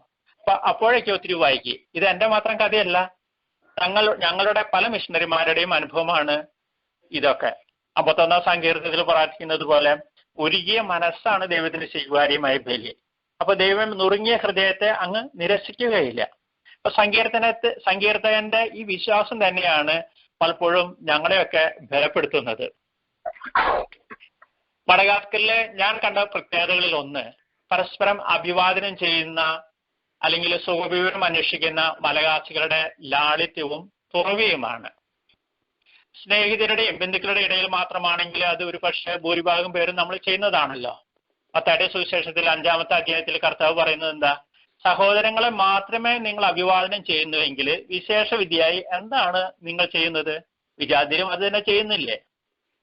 അപ്പോഴേക്കും ഒത്തിരി വൈകി. ഇത് എന്റെ മാത്രം കഥയല്ല, ഞങ്ങളുടെ പല മിഷണറിമാരുടെയും അനുഭവമാണ് ഇതൊക്കെ. 51-ാം സങ്കീർത്തനത്തിൽ പ്രാർത്ഥിക്കുന്നത് പോലെ ഉരുകിയ മനസ്സാണ് ദൈവത്തിന് സ്വീകാര്യമായ ബലി. അപ്പൊ ദൈവം നുറുങ്ങിയ ഹൃദയത്തെ അങ്ങ് നിരസിക്കുകയില്ല. അപ്പൊ സങ്കീർത്തകന്റെ ഈ വിശ്വാസം തന്നെയാണ് പലപ്പോഴും ഞങ്ങളെയൊക്കെ ബലപ്പെടുത്തുന്നത്. മഡഗാസ്കറിലെ ഞാൻ കണ്ട പ്രത്യേകതകളിൽ ഒന്ന്, പരസ്പരം അഭിവാദനം ചെയ്യുന്ന അല്ലെങ്കിൽ സുഖവിവരം അന്വേഷിക്കുന്ന മലയാസികളുടെ ലാളിത്യവും തുറവിയുമാണ്. സ്നേഹിതരുടെയും ബന്ധുക്കളുടെ ഇടയിൽ മാത്രമാണെങ്കിൽ അത് ഒരു പക്ഷേ ഭൂരിഭാഗം പേരും നമ്മൾ ചെയ്യുന്നതാണല്ലോ. മത്തായിയുടെ സുവിശേഷത്തിൽ 5-ാമത്തെ അധ്യായത്തിൽ കർത്താവ് പറയുന്നത് എന്താ? സഹോദരങ്ങളെ മാത്രമേ നിങ്ങൾ അഭിവാദനം ചെയ്യുന്നുവെങ്കിൽ വിശേഷ വിധിയായി എന്താണ് നിങ്ങൾ ചെയ്യുന്നത്? വിജാതിരും അത് തന്നെ ചെയ്യുന്നില്ലേ?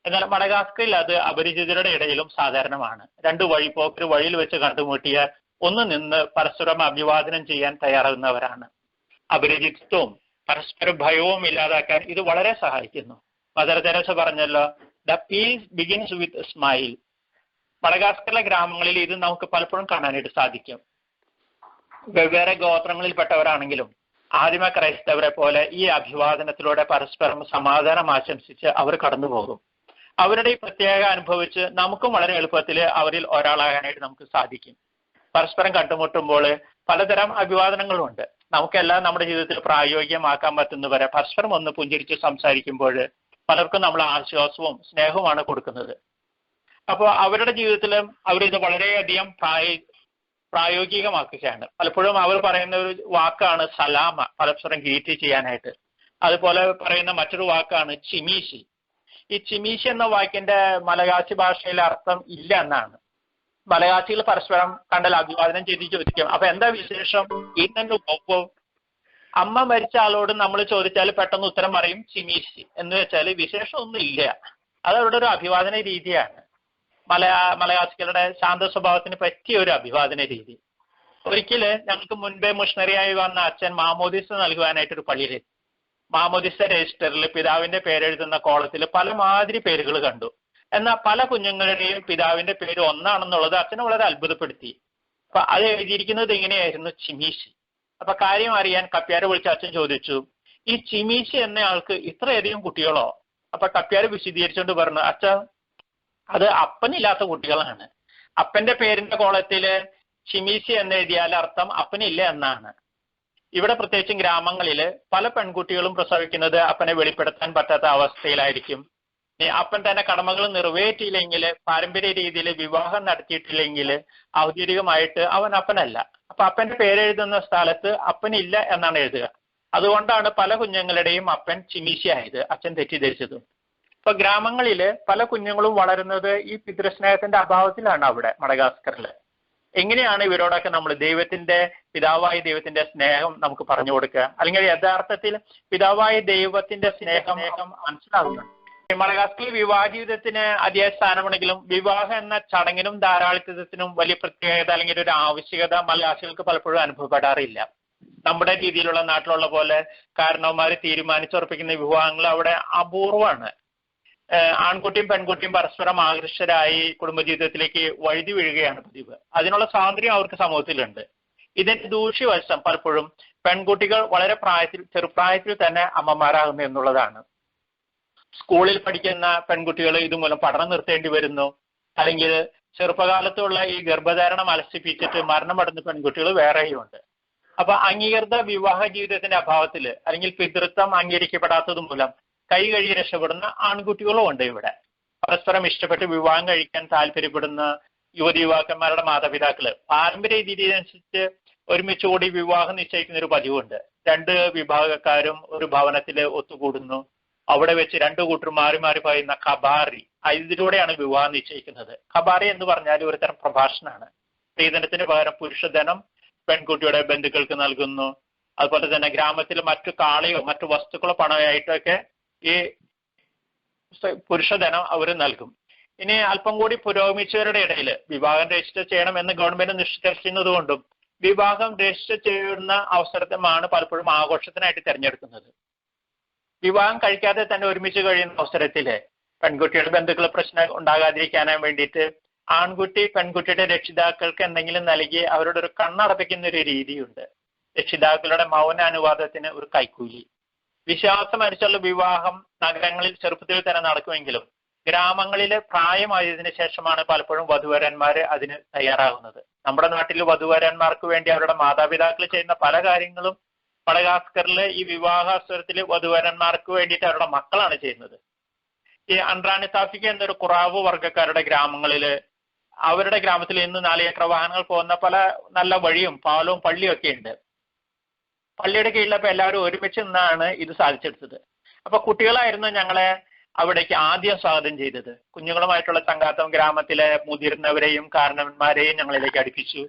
എന്നാൽ മഡഗാസ്കറിൽ അത് അപരിചിതരുടെ ഇടയിലും സാധാരണമാണ്. 2 വഴിപോക്കർ വഴിയിൽ വെച്ച് കണ്ടുമുട്ടിയാൽ ഒന്ന് നിന്ന് പരസ്പരം അഭിവാദനം ചെയ്യാൻ തയ്യാറാകുന്നവരാണ്. അപരിചിതത്വവും പരസ്പര ഭയവും ഇല്ലാതാക്കാൻ ഇത് വളരെ സഹായിക്കുന്നു. മദർ തെരേസ പറഞ്ഞല്ലോ, the peace begins with smile. മഡഗാസ്കറിലെ ഗ്രാമങ്ങളിൽ ഇത് നമുക്ക് പലപ്പോഴും കാണാനായിട്ട് സാധിക്കും. വെവ്വേറെ ഗോത്രങ്ങളിൽപ്പെട്ടവരാണെങ്കിലും ആദിമ ക്രൈസ്തവരെ പോലെ ഈ അഭിവാദനത്തിലൂടെ പരസ്പരം സമാധാനം ആശംസിച്ച് അവർ കടന്നുപോകും. അവരുടെ ഈ പ്രത്യേക അനുഭവിച്ച് നമുക്കും വളരെ എളുപ്പത്തിൽ അവരിൽ ഒരാളാകാനായിട്ട് നമുക്ക് സാധിക്കും. പരസ്പരം കണ്ടുമുട്ടുമ്പോൾ പലതരം അഭിവാദനങ്ങളുണ്ട്. നമുക്കെല്ലാം നമ്മുടെ ജീവിതത്തിൽ പ്രായോഗികമാക്കാൻ പറ്റുന്നവരെ പരസ്പരം ഒന്ന് പുഞ്ചിരിച്ച് സംസാരിക്കുമ്പോൾ പലർക്കും നമ്മൾ ആശ്വാസവും സ്നേഹവുമാണ് കൊടുക്കുന്നത്. അപ്പോൾ അവരുടെ ജീവിതത്തിലും അവരിത് വളരെയധികം പ്രായോഗികമാക്കുകയാണ്. പലപ്പോഴും അവർ പറയുന്ന ഒരു വാക്കാണ് സലാമ, പരസ്പരം ഗ്രീറ്റ് ചെയ്യാനായിട്ട്. അതുപോലെ പറയുന്ന മറ്റൊരു വാക്കാണ് ചിമീശി. ഈ ചിമീശി എന്ന വാക്കിന്റെ മലയാളി ഭാഷയിലെ അർത്ഥം ഇല്ല എന്നാണ്. മലയാളികൾ പരസ്പരം കണ്ടാൽ അഭിവാദനം ചെയ്ത് ചോദിക്കും, അപ്പൊ എന്താ വിശേഷം? ഇന്നെ ഒപ്പം അമ്മ മരിച്ച ആളോട് നമ്മൾ ചോദിച്ചാൽ പെട്ടെന്ന് ഉത്തരം പറയും ചിമീശി എന്ന് വെച്ചാൽ വിശേഷം ഒന്നും ഇല്ല. അത് അവരുടെ ഒരു അഭിവാദന രീതിയാണ്. മലയാളികളുടെ ശാന്ത സ്വഭാവത്തിന് പറ്റിയ ഒരു അഭിവാദന രീതി. ഒരിക്കല് ഞങ്ങൾക്ക് മുൻപേ മിഷണറിയായി വന്ന അച്ഛൻ മാമോദിസ നൽകുവാനായിട്ടൊരു പള്ളിയിലെത്തി. മാമോദിസ രജിസ്റ്ററിൽ പിതാവിന്റെ പേരെഴുതുന്ന കോളത്തിൽ പല മാതിരി പേരുകൾ കണ്ടു. എന്നാൽ പല കുഞ്ഞുങ്ങളുടെയും പിതാവിന്റെ പേര് ഒന്നാണെന്നുള്ളത് അച്ഛനെ വളരെ അത്ഭുതപ്പെടുത്തി. അപ്പൊ അത് എഴുതിയിരിക്കുന്നത് ഇങ്ങനെയായിരുന്നു, ചിമീശി. അപ്പൊ കാര്യം അറിയാൻ കപ്പ്യാരെ വിളിച്ച അച്ഛൻ ചോദിച്ചു, ഈ ചിമീശി എന്നയാൾക്ക് ഇത്രയധികം കുട്ടികളോ? അപ്പൊ കപ്പ്യാര് വിശദീകരിച്ചുകൊണ്ട് പറഞ്ഞു, അച്ഛ അത് അപ്പനില്ലാത്ത കുട്ടികളാണ്. അപ്പന്റെ പേരിന്റെ കോളത്തില് ചിമീശി എന്ന് എഴുതിയാൽ അർത്ഥം അപ്പനില്ല എന്നാണ്. ഇവിടെ പ്രത്യേകിച്ചും ഗ്രാമങ്ങളിൽ പല പെൺകുട്ടികളും പ്രസവിക്കുന്നത് അപ്പനെ വെളിപ്പെടുത്താൻ പറ്റാത്ത അവസ്ഥയിലായിരിക്കും. അപ്പൻ തന്നെ കടമകൾ നിറവേറ്റിയില്ലെങ്കിൽ, പാരമ്പര്യ രീതിയിൽ വിവാഹം നടത്തിയിട്ടില്ലെങ്കിൽ ഔദ്യോഗികമായിട്ട് അവൻ അപ്പനല്ല. അപ്പൊ അപ്പന്റെ പേരെഴുതുന്ന സ്ഥലത്ത് അപ്പനില്ല എന്നാണ് എഴുതുക. അതുകൊണ്ടാണ് പല കുഞ്ഞുങ്ങളുടെയും അപ്പൻ ചിമീശി ആയത്, അച്ഛൻ തെറ്റിദ്ധരിച്ചതും. ഇപ്പൊ ഗ്രാമങ്ങളിൽ പല കുഞ്ഞുങ്ങളും വളരുന്നത് ഈ പിതൃസ്നേഹത്തിന്റെ അഭാവത്തിലാണ് അവിടെ മഡഗാസ്കറില്. എങ്ങനെയാണ് ഇവരോടൊക്കെ നമ്മൾ ദൈവത്തിന്റെ പിതാവായ ദൈവത്തിന്റെ സ്നേഹം നമുക്ക് പറഞ്ഞു കൊടുക്കുക, അല്ലെങ്കിൽ യഥാർത്ഥത്തിൽ പിതാവായ ദൈവത്തിന്റെ സ്നേഹം മനസ്സിലാകുന്നുണ്ട്? മഡഗാസ്കറിൽ വിവാഹ ജീവിതത്തിന് അതിയായ സ്ഥാനമുണ്ടെങ്കിലും വിവാഹം എന്ന ചടങ്ങിനും ധാരാളിത്തത്തിനും വലിയ പ്രത്യേകത അല്ലെങ്കിൽ ഒരു ആവശ്യകത മലയാളികൾക്ക് പലപ്പോഴും അനുഭവപ്പെടാറില്ല. നമ്മുടെ രീതിയിലുള്ള നാട്ടിലുള്ള പോലെ കാരണവന്മാര് തീരുമാനിച്ചുറപ്പിക്കുന്ന വിവാഹങ്ങൾ അവിടെ അപൂർവമാണ്. ആൺകുട്ടിയും പെൺകുട്ടിയും പരസ്പരം ആകർഷകരായി കുടുംബജീവിതത്തിലേക്ക് വഴുതി വീഴുകയാണ് പതിവ്. അതിനുള്ള സ്വാതന്ത്ര്യം അവർക്ക് സമൂഹത്തിലുണ്ട്. ഇതിന്റെ ദൂഷ്യവശം പലപ്പോഴും പെൺകുട്ടികൾ വളരെ ചെറുപ്രായത്തിൽ തന്നെ അമ്മമാരാകുന്നു എന്നുള്ളതാണ്. സ്കൂളിൽ പഠിക്കുന്ന പെൺകുട്ടികൾ ഇതുമൂലം പഠനം നിർത്തേണ്ടി വരുന്നു, അല്ലെങ്കിൽ ചെറുപ്പകാലത്തുള്ള ഈ ഗർഭധാരണം അലസിപ്പിച്ചിട്ട് മരണമടഞ്ഞ പെൺകുട്ടികൾ വേറെയുമുണ്ട്. അപ്പൊ അംഗീകൃത വിവാഹ ജീവിതത്തിന്റെ അഭാവത്തിൽ അല്ലെങ്കിൽ പിതൃത്വം അംഗീകരിക്കപ്പെടാത്തത് മൂലം കൈ കഴുകി രക്ഷപ്പെടുന്ന ആൺകുട്ടികളും ഉണ്ട് ഇവിടെ. പരസ്പരം ഇഷ്ടപ്പെട്ട് വിവാഹം കഴിക്കാൻ താല്പര്യപ്പെടുന്ന യുവതിയുവാക്കന്മാരുടെ മാതാപിതാക്കള് പാരമ്പര്യ രീതിയനുസരിച്ച് ഒരുമിച്ച് കൂടി വിവാഹം നിശ്ചയിക്കുന്ന ഒരു പതിവുണ്ട്. രണ്ട് വിഭാഗക്കാരും ഒരു ഭവനത്തില് ഒത്തുകൂടുന്നു. അവിടെ വെച്ച് രണ്ടു കൂട്ടരും മാറി മാറി പറയുന്ന ഖബാറി, ഇതിലൂടെയാണ് വിവാഹം നിശ്ചയിക്കുന്നത്. ഖബാറി എന്ന് പറഞ്ഞാൽ ഒരു തരം പ്രഭാഷണമാണ്. സ്ത്രീധനത്തിന് പകരം പുരുഷധനം പെൺകുട്ടിയുടെ ബന്ധുക്കൾക്ക് നൽകുന്നു. അതുപോലെ തന്നെ ഗ്രാമത്തിൽ മറ്റു കാളയോ മറ്റു വസ്തുക്കളോ പണമായിട്ടൊക്കെ ഈ പുരുഷധനം അവർ നൽകും. ഇനി അല്പം കൂടി പുരോഗമിച്ചവരുടെ ഇടയിൽ വിവാഹം രജിസ്റ്റർ ചെയ്യണം എന്ന് ഗവൺമെന്റ് നിഷ്കർഷിക്കുന്നത് കൊണ്ടും വിവാഹം രജിസ്റ്റർ ചെയ്യുന്ന അവസരമാണ് പലപ്പോഴും ആഘോഷത്തിനായിട്ട് തിരഞ്ഞെടുക്കുന്നത്. വിവാഹം കഴിക്കാതെ തന്നെ ഒരുമിച്ച് കഴിയുന്ന അവസരത്തില് പെൺകുട്ടിയുടെ ബന്ധുക്കൾ പ്രശ്നം ഉണ്ടാകാതിരിക്കാനാൻ വേണ്ടിയിട്ട് ആൺകുട്ടി പെൺകുട്ടിയുടെ രക്ഷിതാക്കൾക്ക് എന്തെങ്കിലും നൽകി അവരുടെ ഒരു കണ്ണടപ്പിക്കുന്ന ഒരു രീതിയുണ്ട്. രക്ഷിതാക്കളുടെ മൗന അനുവാദത്തിന് ഒരു കൈക്കൂലി. വിശ്വാസമനുസരിച്ചുള്ള വിവാഹം നഗരങ്ങളിൽ ചെറുപ്പത്തിൽ തന്നെ നടക്കുമെങ്കിലും ഗ്രാമങ്ങളിലെ പ്രായമായതിനു ശേഷമാണ് പലപ്പോഴും വധുവരന്മാര് അതിന് തയ്യാറാകുന്നത്. നമ്മുടെ നാട്ടിൽ വധുവരന്മാർക്ക് വേണ്ടി അവരുടെ മാതാപിതാക്കൾ ചെയ്യുന്ന പല കാര്യങ്ങളും മഡഗാസ്കറിലെ ഈ വിവാഹാവസരത്തിൽ വധുവരന്മാർക്ക് വേണ്ടിയിട്ട് അവരുടെ മക്കളാണ് ചെയ്യുന്നത്. ഈ അൻറാനിത്താഫിക്ക എന്നൊരു ഖുറാവ് വർഗ്ഗക്കാരുടെ ഗ്രാമങ്ങളില് അവരുടെ ഗ്രാമത്തിൽ ഇന്ന് 4 ഏക്കർ വാഹനങ്ങൾ പോകുന്ന പല നല്ല വഴിയും പാലവും പള്ളിയും ഒക്കെ ഉണ്ട്. പള്ളിയുടെ കീഴിലപ്പോ എല്ലാവരും ഒരുമിച്ച് നിന്നാണ് ഇത് സാധിച്ചെടുത്തത്. അപ്പൊ കുട്ടികളായിരുന്നു ഞങ്ങളെ അവിടേക്ക് ആദ്യം സ്വാഗതം ചെയ്തത്. കുഞ്ഞുങ്ങളുമായിട്ടുള്ള സംഘാത്തം ഗ്രാമത്തിലെ മുതിർന്നവരെയും കാരണവന്മാരെയും ഞങ്ങളിലേക്ക് അടുപ്പിച്ചു.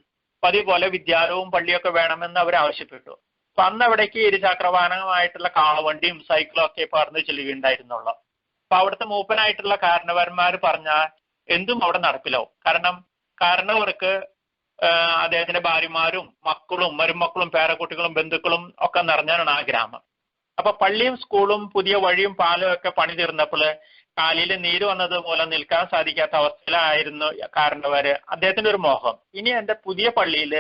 പതിപോലെ വിദ്യാലയവും പള്ളിയൊക്കെ വേണമെന്ന് അവർ ആവശ്യപ്പെട്ടു. അപ്പൊ അന്ന് അവിടേക്ക് ഇരുചക്രവാഹനമായിട്ടുള്ള കാളവണ്ടിയും സൈക്കിളും ഒക്കെ പറന്നു ചെല്ലുകയുണ്ടായിരുന്നുള്ളൂ. അപ്പൊ അവിടുത്തെ മൂപ്പനായിട്ടുള്ള കാരണവന്മാർ പറഞ്ഞാൽ എന്തും അവിടെ നടപ്പിലാവും. കാരണവർക്ക് അദ്ദേഹത്തിന്റെ ഭാര്യമാരും മക്കളും മരുമക്കളും പേരക്കുട്ടികളും ബന്ധുക്കളും ഒക്കെ നിറഞ്ഞാണ് ആ ഗ്രാമം. അപ്പൊ പള്ളിയും സ്കൂളും പുതിയ വഴിയും പാലും ഒക്കെ പണി തീർന്നപ്പോൾ കാലിൽ നീര് വന്നത് മൂലം നിൽക്കാൻ സാധിക്കാത്ത അവസ്ഥയിലായിരുന്നു കാരണവര്. അദ്ദേഹത്തിന്റെ ഒരു മോഹം, ഇനി എന്റെ പുതിയ പള്ളിയിൽ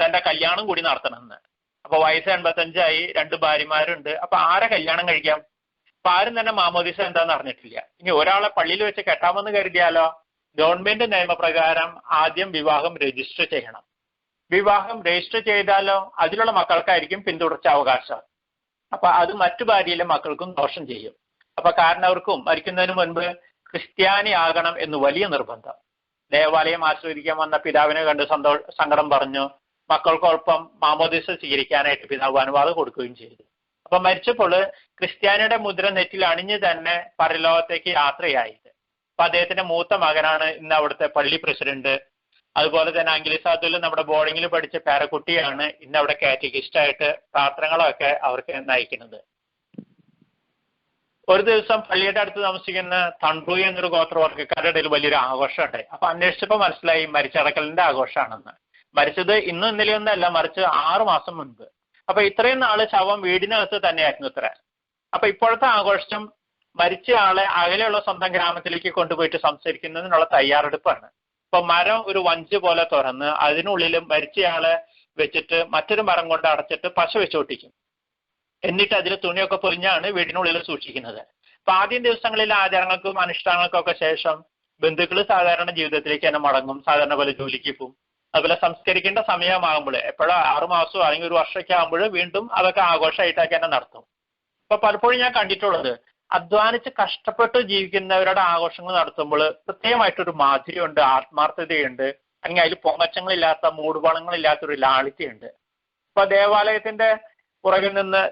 തന്റെ കല്യാണം കൂടി നടത്തണമെന്ന്. അപ്പൊ വയസ്സ് 85ആയി, 2 ഭാര്യമാരുണ്ട്. അപ്പൊ ആരെ കല്യാണം കഴിക്കാം? അപ്പൊ ആരും തന്നെ മാമോദിസ എന്താന്ന് അറിഞ്ഞിട്ടില്ല. ഇനി ഒരാളെ പള്ളിയിൽ വെച്ച് കെട്ടാമെന്ന് കരുതിയാലോ? ഗവൺമെന്റ് നിയമപ്രകാരം ആദ്യം വിവാഹം രജിസ്റ്റർ ചെയ്യണം. വിവാഹം രജിസ്റ്റർ ചെയ്താലോ അതിലുള്ള മക്കൾക്കായിരിക്കും പിന്തുടർച്ച അവകാശം. അപ്പൊ അത് മറ്റു ഭാര്യയിലെ മക്കൾക്കും ദോഷം ചെയ്യും. അപ്പൊ കാരണവർക്കും മരിക്കുന്നതിന് മുൻപ് ക്രിസ്ത്യാനി ആകണം എന്ന് വലിയ നിർബന്ധം. ദേവാലയം ആസ്വദിക്കാൻ വന്ന പിതാവിനെ കണ്ട് സങ്കടം പറഞ്ഞു. മക്കൾക്കൊപ്പം മാമോദിസ സ്വീകരിക്കാനായിട്ട് പിതാവ് അനുവാദം കൊടുക്കുകയും ചെയ്തു. അപ്പൊ മരിച്ചപ്പോൾ ക്രിസ്ത്യാനിയുടെ മുദ്ര നെറ്റിൽ അണിഞ്ഞ് തന്നെ പരലോകത്തേക്ക് യാത്രയായത്. അപ്പൊ അദ്ദേഹത്തിന്റെ മൂത്ത മകനാണ് ഇന്ന് അവിടുത്തെ പള്ളി പ്രസിഡന്റ്. അതുപോലെ തന്നെ അങ്കിലിസാത്തുൽ നമ്മുടെ ബോർഡിങ്ങിൽ പഠിച്ച പേരക്കുട്ടിയാണ് ഇന്ന് അവിടെ കാറ്റഗിസ്റ്റായിട്ട് പ്രാർത്ഥനകളൊക്കെ അവർക്ക് നയിക്കുന്നത്. ഒരു ദിവസം പള്ളിയുടെ അടുത്ത് താമസിക്കുന്ന തൺറൂയി എന്നൊരു ഗോത്രവർഗ്ഗക്കാരുടെ ഇടയിൽ വലിയൊരു ആഘോഷം ഉണ്ടായി. അപ്പൊ അന്വേഷിച്ചപ്പോൾ മനസ്സിലായി മരിച്ചടക്കലിന്റെ ആഘോഷമാണെന്ന്. മരിച്ചത് ഇന്നും ഇന്നലെയൊന്നല്ല, മറിച്ച് 6 മാസം മുൻപ്. അപ്പൊ ഇത്രയും നാള് ശവം വീടിനകത്ത് തന്നെയായിരുന്നു ഇത്ര. അപ്പൊ ഇപ്പോഴത്തെ ആഘോഷം മരിച്ച ആളെ അകലെയുള്ള സ്വന്തം ഗ്രാമത്തിലേക്ക് കൊണ്ടുപോയിട്ട് സംസ്കരിക്കുന്നതിനുള്ള തയ്യാറെടുപ്പാണ്. ഇപ്പൊ മരം ഒരു വഞ്ചി പോലെ തുറന്ന് അതിനുള്ളിൽ മരിച്ചയാളെ വെച്ചിട്ട് മറ്റൊരു മരം കൊണ്ട് അടച്ചിട്ട് പശ വെച്ചോട്ടിക്കും. എന്നിട്ട് അതിൽ തുണിയൊക്കെ പൊരിഞ്ഞാണ് വീടിനുള്ളിൽ സൂക്ഷിക്കുന്നത്. അപ്പൊ ആദ്യം ദിവസങ്ങളിലെ ആചാരങ്ങൾക്കും അനുഷ്ഠാനങ്ങൾക്കും ഒക്കെ ശേഷം ബന്ധുക്കൾ സാധാരണ ജീവിതത്തിലേക്ക് തന്നെ മടങ്ങും. സാധാരണ പോലെ ജോലിക്ക് പോകും. അതുപോലെ സംസ്കരിക്കേണ്ട സമയമാകുമ്പോൾ എപ്പോഴും 6 മാസമോ അല്ലെങ്കിൽ 1 വർഷമൊക്കെ ആകുമ്പോൾ വീണ്ടും അതൊക്കെ ആഘോഷമായിട്ടൊക്കെ തന്നെ നടത്തും. അപ്പൊ പലപ്പോഴും ഞാൻ കണ്ടിട്ടുള്ളത് അധ്വാനിച്ച് കഷ്ടപ്പെട്ട് ജീവിക്കുന്നവരുടെ ആഘോഷങ്ങൾ നടത്തുമ്പോൾ പ്രത്യേകമായിട്ടൊരു മാധുര്യമുണ്ട്, ആത്മാർത്ഥതയുണ്ട്, അല്ലെങ്കിൽ അതിൽ പൊങ്ങച്ചങ്ങളില്ലാത്ത മൂടുപണങ്ങളില്ലാത്തൊരു ലാളിത്യമുണ്ട്. ഇപ്പൊ ദേവാലയത്തിന്റെ പുറകിൽ നിന്ന്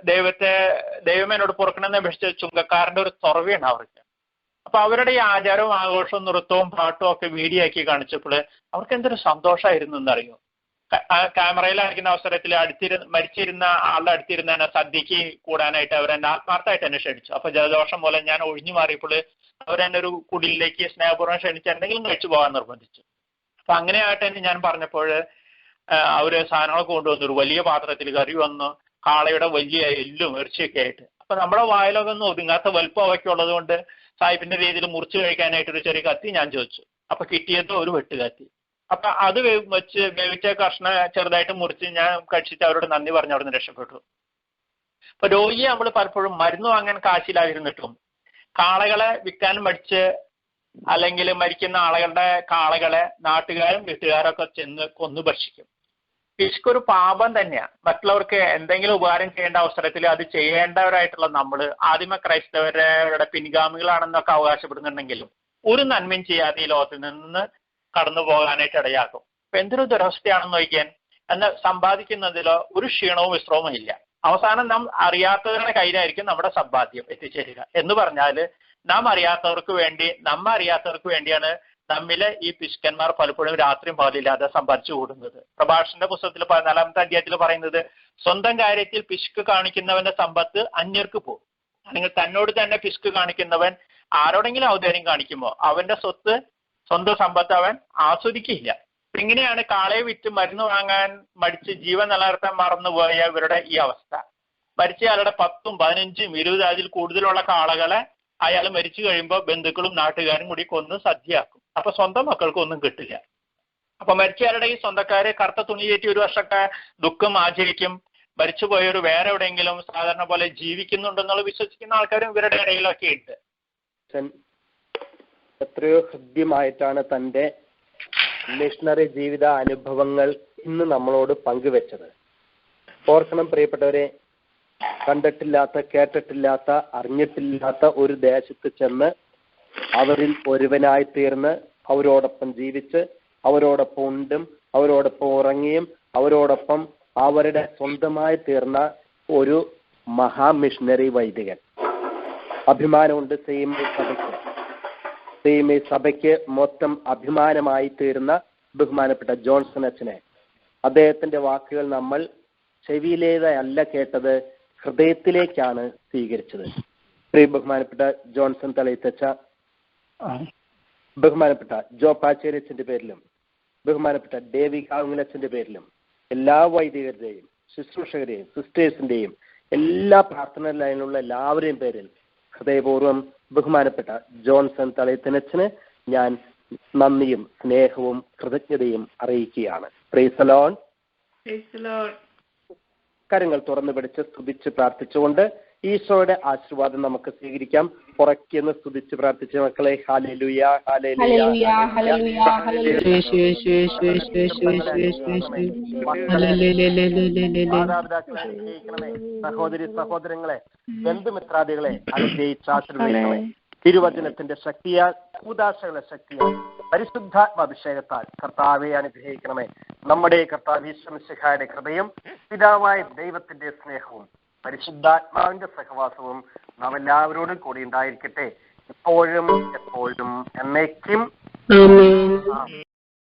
ദൈവമേനോട് പൊറുക്കണമെന്ന് അപേക്ഷിച്ച് ചുങ്കക്കാരന്റെ ഒരു തുറവിയാണ് അവർക്ക്. അപ്പൊ അവരുടെ ഈ ആചാരവും ആഘോഷവും നൃത്തവും പാട്ടും ഒക്കെ വീഡിയോ ആക്കി കാണിച്ചപ്പോൾ അവർക്ക് എന്തൊരു സന്തോഷമായിരുന്നു എന്നറിയോ. ക്യാമറയിലായിരിക്കുന്ന അവസരത്തിൽ മരിച്ചിരുന്ന ആളുടെ അടുത്തിരുന്ന എന്നെ സദ്യക്ക് കൂടാനായിട്ട് അവരെന്നെ ആത്മാർത്ഥമായിട്ട് എന്നെ ക്ഷണിച്ചു. അപ്പൊ ജലദോഷം പോലെ ഞാൻ ഒഴിഞ്ഞു മാറിയപ്പോൾ അവരെന്നെ ഒരു കുടിലേക്ക് സ്നേഹപൂർവ്വം ക്ഷണിച്ച് എന്തെങ്കിലും കഴിച്ചു പോകാൻ നിർബന്ധിച്ചു. അപ്പൊ അങ്ങനെയായിട്ട് തന്നെ ഞാൻ പറഞ്ഞപ്പോൾ അവര് സാധനങ്ങളൊക്കെ കൊണ്ടുവന്നു. ഒരു വലിയ പാത്രത്തിൽ കറി വന്നു, കാളയുടെ വലിയ എല്ലും ഇറച്ചിയൊക്കെ ആയിട്ട്. അപ്പൊ നമ്മുടെ വായിലൊക്കെ ഒന്നും ഒതുങ്ങാത്ത വലുപ്പം അവയ്ക്ക് ഉള്ളത് കൊണ്ട് സാഹിബിന്റെ രീതിയിൽ മുറിച്ച് കഴിക്കാനായിട്ട് ഒരു ചെറിയ കത്തി ഞാൻ ചോദിച്ചു. അപ്പൊ കിട്ടിയത് ഒരു വെട്ടുകത്തി. അപ്പൊ അത് വേവിച്ച കഷ്ണം ചെറുതായിട്ട് മുറിച്ച് ഞാൻ കഴിച്ചിട്ട് അവരോട് നന്ദി പറഞ്ഞ് അവിടെ നിന്ന് രക്ഷപ്പെട്ടു. അപ്പൊ രോഗിയെ നമ്മൾ പലപ്പോഴും മരുന്ന് വാങ്ങാൻ കാശിലായിരുന്നിട്ടും കാളകളെ വിൽക്കാനും മടിച്ച് അല്ലെങ്കിൽ മരിക്കുന്ന ആളുകളുടെ കാളകളെ നാട്ടുകാരും വീട്ടുകാരൊക്കെ ചെന്ന് കൊന്നു ഭക്ഷിക്കും. പിശുക്കൊരു പാപം തന്നെയാണ്. മറ്റുള്ളവർക്ക് എന്തെങ്കിലും ഉപകാരം ചെയ്യേണ്ട അവസരത്തിൽ അത് ചെയ്യേണ്ടവരായിട്ടുള്ള നമ്മൾ ആദിമ ക്രൈസ്തവരുടെ പിൻഗാമികളാണെന്നൊക്കെ അവകാശപ്പെടുന്നുണ്ടെങ്കിലും ഒരു നന്മയും ചെയ്യാതെ ഈ ലോകത്തിൽ നിന്ന് കടന്നു പോകാനായിട്ട് ഇടയാക്കും. അപ്പൊ എന്തൊരു ദുരവസ്ഥയാണെന്ന് നോക്കിയാൽ, എന്നാൽ സമ്പാദിക്കുന്നതിലോ ഒരു ക്ഷീണവും വിശ്രമവും ഇല്ല. അവസാനം നാം അറിയാത്തവരുടെ കയ്യിലായിരിക്കും നമ്മുടെ സമ്പാദ്യം എത്തിച്ചേരുക. എന്ന് പറഞ്ഞാൽ നാം അറിയാത്തവർക്ക് വേണ്ടി, അറിയാത്തവർക്ക് വേണ്ടിയാണ് നമ്മിലെ ഈ പിശുക്കന്മാർ പലപ്പോഴും രാത്രിയും പകലില്ലാതെ സമ്പാദിച്ചു കൂടുന്നത്. പ്രഭാഷണന്റെ പുസ്തകത്തിൽ 14-ാമത്തെ അധ്യായത്തിൽ പറയുന്നത്, സ്വന്തം കാര്യത്തിൽ പിശുക്ക് കാണിക്കുന്നവന്റെ സമ്പത്ത് അന്യർക്ക് പോകും. അല്ലെങ്കിൽ തന്നോട് തന്നെ പിശുക്ക് കാണിക്കുന്നവൻ ആരോടെങ്കിലും ഔദാര്യം കാണിക്കുമോ അവന്റെ സ്വന്തം സമ്പത്ത് അവൻ ആസ്വദിക്കില്ല. ഇങ്ങനെയാണ് കാളയെ വിറ്റ് മരുന്ന് വാങ്ങാൻ മടിച്ച് ജീവൻ നിലനിർത്താൻ മറന്നുപോയ ഇവരുടെ ഈ അവസ്ഥ. മരിച്ചയാളുടെ 10, 15, 20 അതിൽ കൂടുതലുള്ള കാളകളെ അയാൾ മരിച്ചു കഴിയുമ്പോൾ ബന്ധുക്കളും നാട്ടുകാരും കൂടി കൊന്ന് സദ്യയാക്കും. അപ്പൊ സ്വന്തം മക്കൾക്കൊന്നും കിട്ടില്ല. അപ്പൊ മരിച്ചയാളുടെ ഈ സ്വന്തക്കാര് കറുത്ത തുണി കയറ്റി ഒരു വർഷത്തെ ദുഃഖം ആചരിക്കും. മരിച്ചുപോയൊരു വേറെ എവിടെയെങ്കിലും സാധാരണ പോലെ ജീവിക്കുന്നുണ്ടെന്നുള്ള വിശ്വസിക്കുന്ന ആൾക്കാരും ഇവരുടെ ഇടയിലൊക്കെ ഉണ്ട്. എത്രയോ ഹൃദ്യമായിട്ടാണ് തൻ്റെ മിഷണറി ജീവിത അനുഭവങ്ങൾ ഇന്ന് നമ്മളോട് പങ്കുവെച്ചത്. ഓർക്കണം പ്രിയപ്പെട്ടവരെ, കണ്ടിട്ടില്ലാത്ത, കേട്ടിട്ടില്ലാത്ത, അറിഞ്ഞിട്ടില്ലാത്ത ഒരു ദേശത്ത് ചെന്ന് അവരിൽ ഒരുവനായി തീർന്ന് അവരോടൊപ്പം ജീവിച്ച് അവരോടൊപ്പം ഉണ്ടും അവരോടൊപ്പം ഉറങ്ങിയും അവരോടൊപ്പം അവരുടെ സ്വന്തമായി തീർന്ന ഒരു മഹാമിഷണറി വൈദികൻ. അഭിമാനമുണ്ട് സെയിമേ സഭയ്ക്ക് മൊത്തം അഭിമാനമായി തീർന്ന ബഹുമാനപ്പെട്ട ജോൺസൺ അച്ഛനെ. അദ്ദേഹത്തിന്റെ വാക്കുകൾ നമ്മൾ ചെവിയിലേതല്ല കേട്ടത്, ഹൃദയത്തിലേക്കാണ് സ്വീകരിച്ചത്. ബഹുമാനപ്പെട്ട ജോൺസൺ തളയത്തച്ഛ, ബഹുമാനപ്പെട്ട ജോ പാച്ചേരിയച്ഛന്റെ പേരിലും ബഹുമാനപ്പെട്ട ഡേവി കാവുങ്ങലച്ഛന്റെ പേരിലും എല്ലാ വൈദികരുടെയും ശുശ്രൂഷകരെയും സിസ്റ്റേഴ്സിന്റെയും എല്ലാ പ്രാർത്ഥന ലൈനിലുള്ള എല്ലാവരെയും പേരിൽ ഹൃദയപൂർവ്വം ബഹുമാനപ്പെട്ട ജോൺസൺ തളയത്തച്ഛന് ഞാൻ നന്ദിയും സ്നേഹവും കൃതജ്ഞതയും അറിയിക്കുകയാണ്. Praise the Lord. കരങ്ങൾ തുറന്നു പിടിച്ച് സ്തുതിച്ച് പ്രാർത്ഥിച്ചുകൊണ്ട് ഈശോയുടെ ആശീർവാദം നമുക്ക് സ്വീകരിക്കാം. ഉറക്കിയെന്ന് സ്തുതിച്ച് പ്രാർത്ഥിച്ച മക്കളെ, ഹല്ലേലൂയ ഹല്ലേലൂയ മാതാപിതാക്കളെ അനുഗ്രഹിക്കണമേ. സഹോദരി സഹോദരങ്ങളെ, ബന്ധുമിത്രാദികളെ അനുഗ്രഹിച്ച് ആശീർവദിക്കണമേ. തിരുവചനത്തിന്റെ ശക്തിയാൽ, കൂദാശകളുടെ ശക്തിയാൽ, പരിശുദ്ധാത്മാഭിഷേകത്താൽ കർത്താവെ അനുഗ്രഹിക്കണമേ. നമ്മുടെ കർത്താവ് ഈശോ മിശിഹായുടെ കൃപയും പിതാവായ ദൈവത്തിന്റെ സ്നേഹവും പരിശുദ്ധാത്മാവിന്റെ സഹവാസവും നാം എല്ലാവരോടും കൂടി ഉണ്ടായിരിക്കട്ടെ, എപ്പോഴും എപ്പോഴും എന്നേക്കും.